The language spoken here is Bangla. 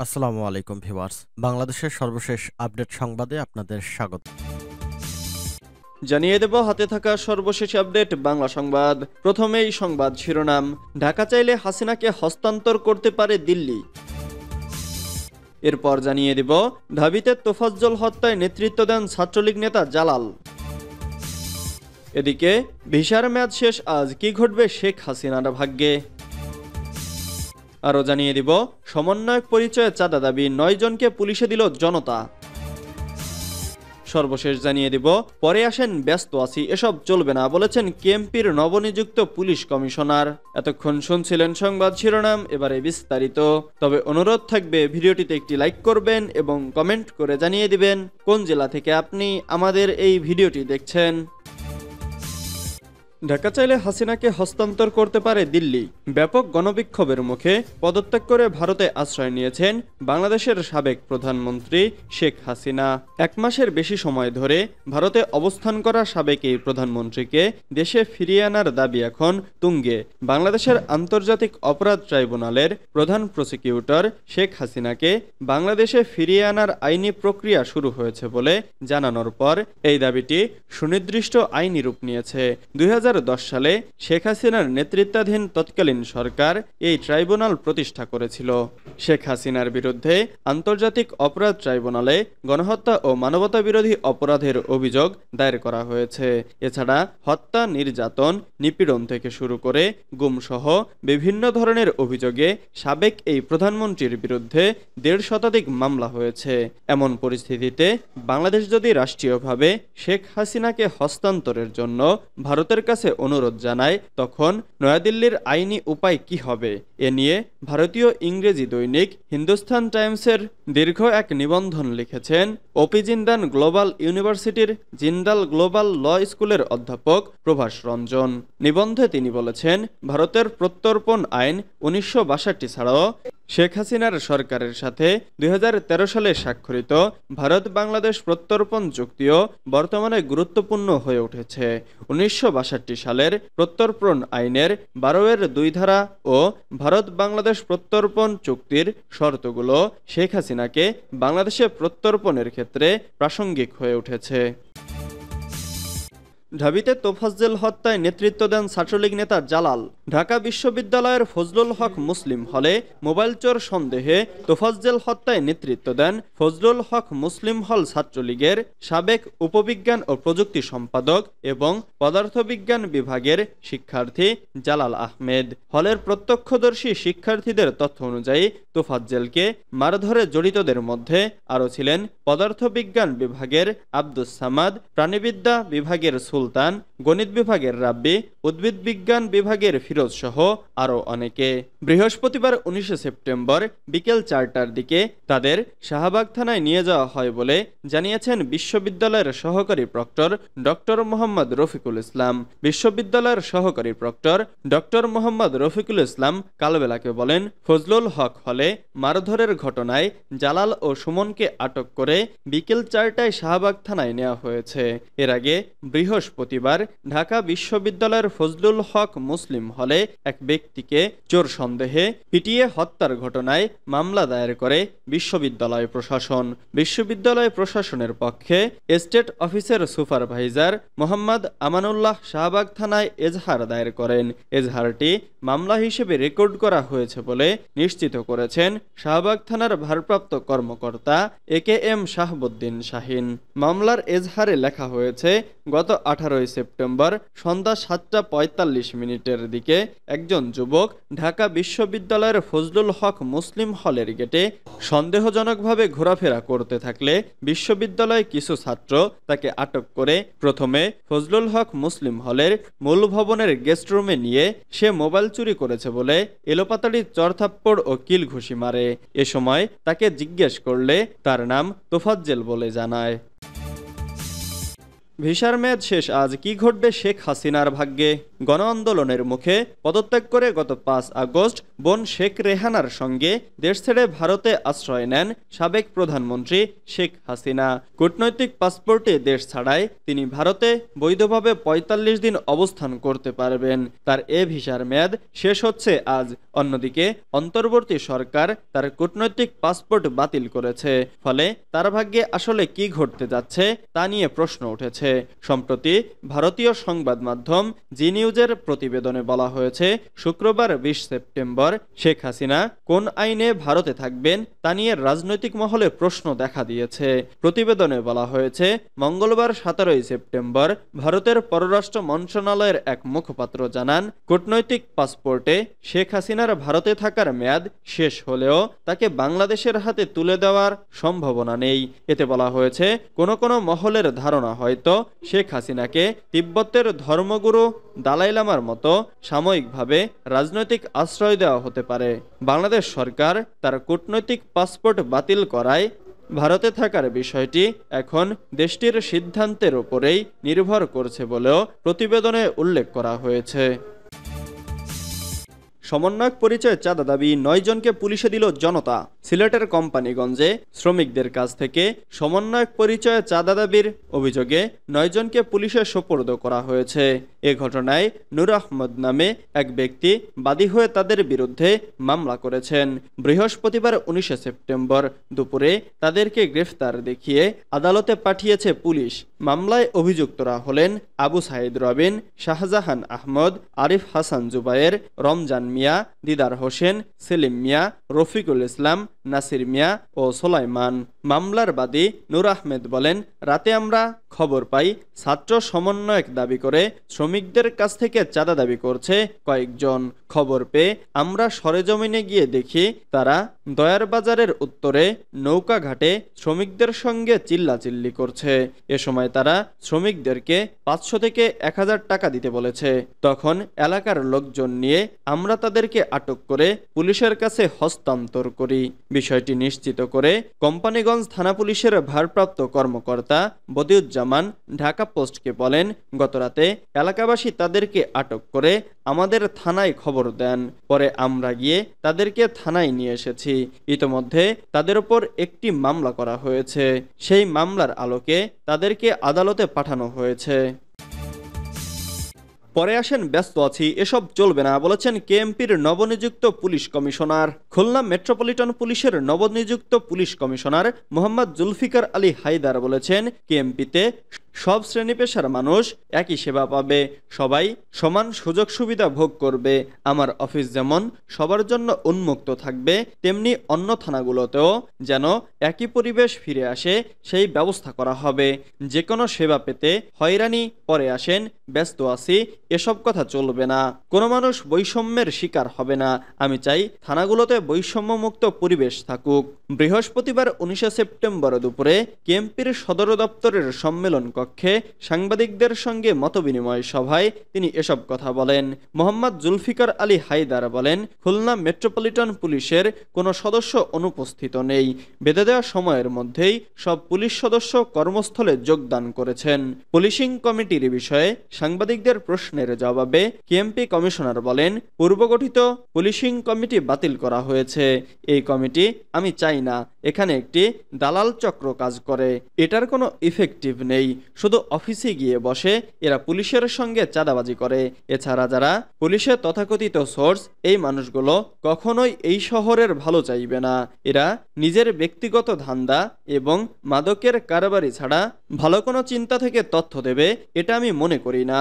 আসসালামু আলাইকুম ভিউয়ার্স। বাংলাদেশের সর্বশেষ আপডেট সংবাদে আপনাদের স্বাগত। জানিয়ে দেব হাতে থাকা সর্বশেষ আপডেট বাংলা সংবাদ। প্রথমেই সংবাদ শিরোনাম, ঢাকা চাইলে হাসিনাকে হস্তান্তর করতে পারে দিল্লি। এরপর জানিয়ে দেব ঢাবিতে তোফাজ্জল হত্যায় নেতৃত্ব দেন ছাত্রলীগ নেতা জালাল। এদিকে ভিসার মেয়াদ শেষ, আজ কি ঘটবে শেখ হাসিনার ভাগ্যে। আরও জানিয়ে দিব সমন্বয়ক পরিচয়ে চাঁদা দাবি, 9 জনকে পুলিশে দিল জনতা। সর্বশেষ জানিয়ে দিব পরে আসেন ব্যস্ত আছি, এসব চলবে না বলেছেন কেএমপির নবনিযুক্ত পুলিশ কমিশনার। এতক্ষণ শুনছিলেন সংবাদ শিরোনাম, এবারে বিস্তারিত। তবে অনুরোধ থাকবে ভিডিওটিতে একটি লাইক করবেন এবং কমেন্ট করে জানিয়ে দিবেন কোন জেলা থেকে আপনি আমাদের এই ভিডিওটি দেখছেন। ঢাকা চাইলে হাসিনাকে হস্তান্তর করতে পারে দিল্লি। ব্যাপক গণবিক্ষোভের মুখে পদত্যাগ করে ভারতে আশ্রয় নিয়েছেন বাংলাদেশের সাবেক প্রধানমন্ত্রী শেখ হাসিনা। 1 মাসের বেশি সময় ধরে ভারতে অবস্থান করা সাবেক এই প্রধানমন্ত্রীকে দেশে ফিরিয়ে আনার দাবি এখন তুঙ্গে। বাংলাদেশের আন্তর্জাতিক অপরাধ ট্রাইব্যুনালের প্রধান প্রসিকিউটর শেখ হাসিনাকে বাংলাদেশে ফিরিয়ে আনার আইনি প্রক্রিয়া শুরু হয়েছে বলে জানানোর পর এই দাবিটি সুনির্দিষ্ট আইনি রূপ নিয়েছে। 2010 সালে শেখ হাসিনার নেতৃত্বাধীন তৎকালীন সরকার এই ট্রাইব্যুনাল প্রতিষ্ঠা করেছিল। শেখ হাসিনার বিরুদ্ধে আন্তর্জাতিক অপরাধ ট্রাইব্যুনালে গণহত্যা ও মানবতাবিরোধী অপরাধের অভিযোগ দায়ের করা হয়েছে। এছাড়া হত্যা, নির্যাতন, নিপীড়ন থেকে শুরু করে গুমসহ বিভিন্ন ধরনের অভিযোগে সাবেক এই প্রধানমন্ত্রীর বিরুদ্ধে 1.5 শতাধিক মামলা হয়েছে। এমন পরিস্থিতিতে বাংলাদেশ যদি রাষ্ট্রীয়ভাবে শেখ হাসিনাকে হস্তান্তরের জন্য ভারতের কাছে অনুরোধ জানায়, তখন নয়াদিল্লির আইনি উপায় কি হবে? এ নিয়ে ভারতীয় ইংরেজি দৈনিক হিন্দুস্তান টাইমসের দীর্ঘ এক নিবন্ধন লিখেছেন ওপি জিন্দাল গ্লোবাল ইউনিভার্সিটির জিন্দাল গ্লোবাল ল স্কুলের অধ্যাপক প্রভাস রঞ্জন। নিবন্ধে তিনি বলেছেন, ভারতের প্রত্যর্পণ আইন 1962 ছাড়াও শেখ হাসিনার সরকারের সাথে 2013 সালে স্বাক্ষরিত ভারত বাংলাদেশ প্রত্যর্পণ চুক্তিও বর্তমানে গুরুত্বপূর্ণ হয়ে উঠেছে। 1962 সালের প্রত্যর্পণ আইনের 12-2 ধারা ও ভারত বাংলাদেশ প্রত্যর্পণ চুক্তির শর্তগুলো শেখ হাসিনাকে বাংলাদেশে প্রত্যর্পণের ক্ষেত্রে প্রাসঙ্গিক হয়ে উঠেছে। ঢাবিতে তোফাজ্জল হত্যায় নেতৃত্ব দেন ছাত্রলীগ নেতা জালাল। ঢাকা বিশ্ববিদ্যালয়ের ফজলুল হক মুসলিম হলে মোবাইল চোর সন্দেহে তোফাজ্জল হত্যায় নেতৃত্ব দেন ফজলুল হক মুসলিম হল ছাত্রলীগের সাবেক উপবিজ্ঞান ও প্রযুক্তি সম্পাদক এবং পদার্থবিজ্ঞান বিভাগের শিক্ষার্থী জালাল আহমেদ। হলের প্রত্যক্ষদর্শী শিক্ষার্থীদের তথ্য অনুযায়ী তোফাজ্জলকে মারধরে জড়িতদের মধ্যে আরও ছিলেন পদার্থবিজ্ঞান বিভাগের আব্দুস সামাদ, প্রাণীবিদ্যা বিভাগের সুলতান, গণিত বিভাগের রাব্বি, উদ্ভিদ বিজ্ঞান বিভাগের ফিরোজ সহ আরও অনেকে। বৃহস্পতিবার 19 সেপ্টেম্বর বিকেল 4টার দিকে তাদের শাহবাগ থানায় নিয়ে যাওয়া হয় বলে জানিয়েছেন বিশ্ববিদ্যালয়ের সহকারী প্রক্টর ডক্টর মোহাম্মদ রফিকুল ইসলাম। বিশ্ববিদ্যালয়ের সহকারী প্রক্টর ডক্টর মোহাম্মদ রফিকুল ইসলাম কালবেলাকে বলেন, ফজলুল হক হলে মারধরের ঘটনায় জালাল ও সুমনকে আটক করে বিকেল 4টায় শাহবাগ থানায় নেওয়া হয়েছে। এর আগে বৃহস্পতিবার ঢাকা বিশ্ববিদ্যালয়ের ফজলুল হক মুসলিম হলে এক ব্যক্তিকে চোর সন্দেহে পিটিয়ে হত্যার ঘটনায় মামলা দায়ের করে বিশ্ববিদ্যালয় প্রশাসন। বিশ্ববিদ্যালয় প্রশাসনের পক্ষে স্টেট অফিসের সুপারভাইজার মোহাম্মদ আমানুল্লাহ শাহবাগ থানায় এজাহার দায়ের করেন। এজাহারটি মামলা হিসেবে রেকর্ড করা হয়েছে বলে নিশ্চিত করেছেন শাহবাগ থানার ভারপ্রাপ্ত কর্মকর্তা AKM শাহাবুদ্দিন শাহিন। মামলার এজাহারে লেখা হয়েছে, গত 18 সেপ্টেম্বর সন্ধ্যা 7:45 দিকে একজন যুবক ঢাকা বিশ্ববিদ্যালয়ের ফজলুল হক মুসলিম হলের গেটে সন্দেহজনকভাবে ঘোরাফেরা করতে থাকলে বিশ্ববিদ্যালয়ে কিছু ছাত্র তাকে আটক করে প্রথমে ফজলুল হক মুসলিম হলের মূল ভবনের গেস্ট রুমে নিয়ে সে মোবাইল চুরি করেছে বলে এলোপাতাড়ি চরথাপ্পড় ও কিল ঘুষি মারে। এ সময় তাকে জিজ্ঞেস করলে তার নাম তোফাজ্জল বলে জানায়। ভিসার মেয়াদ শেষ আজ, কি ঘটবে শেখ হাসিনার ভাগ্যে? গণ আন্দোলনের মুখে পদত্যাগ করে গত ৫ আগস্ট বোন শেখ রেহানার সঙ্গে দেশ ছেড়ে ভারতে আশ্রয় নেন সাবেক প্রধানমন্ত্রী শেখ হাসিনা। কূটনৈতিক পাসপোর্টে দেশ ছাড়ায় তিনি ভারতে বৈধভাবে ৪৫ দিন অবস্থান করতে পারবেন। তার এ ভিসার মেয়াদ শেষ হচ্ছে আজ। অন্যদিকে অন্তর্বর্তী সরকার তার কূটনৈতিক পাসপোর্ট বাতিল করেছে। ফলে তার ভাগ্যে আসলে কি ঘটতে যাচ্ছে তা নিয়ে প্রশ্ন উঠেছে। সম্প্রতি ভারতীয় সংবাদ মাধ্যম জি নিউজের প্রতিবেদনে বলা হয়েছে, শুক্রবার ২০ সেপ্টেম্বর শেখ হাসিনা কোন আইনে ভারতে থাকবেন তা নিয়ে রাজনৈতিক মহলে প্রশ্ন দেখা দিয়েছে। প্রতিবেদনে বলা হয়েছে, মঙ্গলবার ১৭ সেপ্টেম্বর ভারতের পররাষ্ট্র মন্ত্রণালয়ের এক মুখপাত্র জানান, কূটনৈতিক পাসপোর্টে শেখ হাসিনার ভারতে থাকার মেয়াদ শেষ হলেও তাকে বাংলাদেশের হাতে তুলে দেওয়ার সম্ভাবনা নেই। এতে বলা হয়েছে, কোনো মহলের ধারণা হয়তো শেখ হাসিনাকে তিব্বতের ধর্মগুরু দালাই লামার মতো সাময়িকভাবে রাজনৈতিক আশ্রয় দেওয়া হতে পারে। বাংলাদেশ সরকার তার কূটনৈতিক পাসপোর্ট বাতিল করায় ভারতে থাকার বিষয়টি এখন দেশটির সিদ্ধান্তের উপরেই নির্ভর করছে বলেও প্রতিবেদনে উল্লেখ করা হয়েছে। সমন্বয়ক পরিচয়ে চাঁদা দাবি, ৯ জনকে পুলিশে দিল জনতা। সিলেটের কোম্পানিগঞ্জে শ্রমিকদের কাছ থেকে সমন্বয়ক পরিচয়ে চাঁদা দাবির অভিযোগে ৯ জনকে পুলিশে সোপর্দ করা হয়েছে। এ ঘটনায় নূর আহমদ নামে এক ব্যক্তি বাদী হয়ে তাদের বিরুদ্ধে মামলা করেছেন। বৃহস্পতিবার ১৯ সেপ্টেম্বর দুপুরে তাদেরকে গ্রেফতার দেখিয়ে আদালতে পাঠিয়েছে পুলিশ। মামলায় অভিযুক্তরা হলেন আবু সাইদ রবিন, শাহজাহান আহমদ, আরিফ হাসান জুবায়ের, রমজান মিয়া, দিদার হোসেন, সেলিম মিয়া, রফিকুল ইসলাম, নাসির মিয়া ও সোলাইমান। মামলার বাদী নূর আহমেদ বলেন, রাতে আমরা খবর পাই ছাত্র সমন্বয়ক দাবি করে শ্রমিকদের কাছ থেকে চাঁদা দাবি করছে কয়েকজন। খবর পেয়ে আমরা সরেজমিনে গিয়ে দেখি তারা দয়ার বাজারের উত্তরে নৌকা ঘাটে শ্রমিকদের সঙ্গে চিল্লাচিল্লি করছে। এ সময় তারা শ্রমিকদেরকে ৫০০ থেকে ১০০০ টাকা দিতে বলেছে। তখন এলাকার লোকজন নিয়ে আমরা তাদেরকে আটক করে পুলিশের কাছে হস্তান্তর করি। বিষয়টি নিশ্চিত করে কোম্পানিগঞ্জ থানা পুলিশের ভারপ্রাপ্ত কর্মকর্তা বদিউজ্জামান ঢাকা পোস্টকে বলেন, গতরাতে এলাকাবাসী তাদেরকে আটক করে আমাদের থানায় খবর দেন। পরে আমরা গিয়ে তাদেরকে থানায় নিয়ে এসেছি। ইতোমধ্যে তাদের উপর একটি মামলা করা হয়েছে। সেই মামলার আলোকে তাদেরকে আদালতে পাঠানো হয়েছে। পরে আসেন ব্যস্ত আছি, এসব চলবে না বলেছেন কেএমপির নবনিযুক্ত পুলিশ কমিশনার। খুলনা মেট্রোপলিটন পুলিশের নবনিযুক্ত পুলিশ কমিশনার মোহাম্মদ জুলফিকার আলী হায়দার বলেছেন, কেএমপিতে সব শ্রেণী পেশার মানুষ একই সেবা পাবে, সবাই সমান সুযোগ সুবিধা ভোগ করবে। আমার অফিস যেমন সবার জন্য উন্মুক্ত থাকবে, তেমনি অন্য থানাগুলোতেও যেন একই পরিবেশ ফিরে আসে সেই ব্যবস্থা করা হবে। যে কোনো সেবা পেতে হয়রানি পরে আসেন, ব্যস্ত আছি, এসব কথা চলবে না। কোনো মানুষ বৈষম্যের শিকার হবে না। আমি চাই থানাগুলোতে বৈষম্যমুক্ত পরিবেশ থাকুক। বৃহস্পতিবার ১৯ সেপ্টেম্বর দুপুরে কেএমপির সদর দপ্তরের সম্মেলন কক্ষে সাংবাদিকদের সঙ্গে মতবিনিময় সভায় তিনি এসব কথা বলেন। মোহাম্মদ জুলফিকার আলী হায়দার বলেন, খুলনা মেট্রোপলিটন পুলিশের কোনো সদস্য অনুপস্থিত নেই। বেঁধে দেওয়া সময়ের মধ্যেই সব পুলিশ সদস্য কর্মস্থলে যোগদান করেছেন। পুলিশিং কমিটির বিষয়ে সাংবাদিকদের প্রশ্নের জবাবে কেএমপি কমিশনার বলেন, পূর্বগঠিত পুলিশিং কমিটি বাতিল করা হয়েছে। এই কমিটি আমি চাই না, এখানে একটি দালাল চক্র কাজ করে, এটার কোনো ইফেক্টিভ নেই। শুধু অফিসে গিয়ে বসে এরা পুলিশের সঙ্গে চাঁদাবাজি করে। এছাড়া যারা পুলিশের তথাকথিত সোর্স, এই মানুষগুলো কখনোই এই শহরের ভালো চাইবে না। এরা নিজের ব্যক্তিগত ধান্দা এবং মাদকের কারবারি ছাড়া ভালো কোনো চিন্তা থেকে তথ্য দেবে, এটা আমি মনে করি না।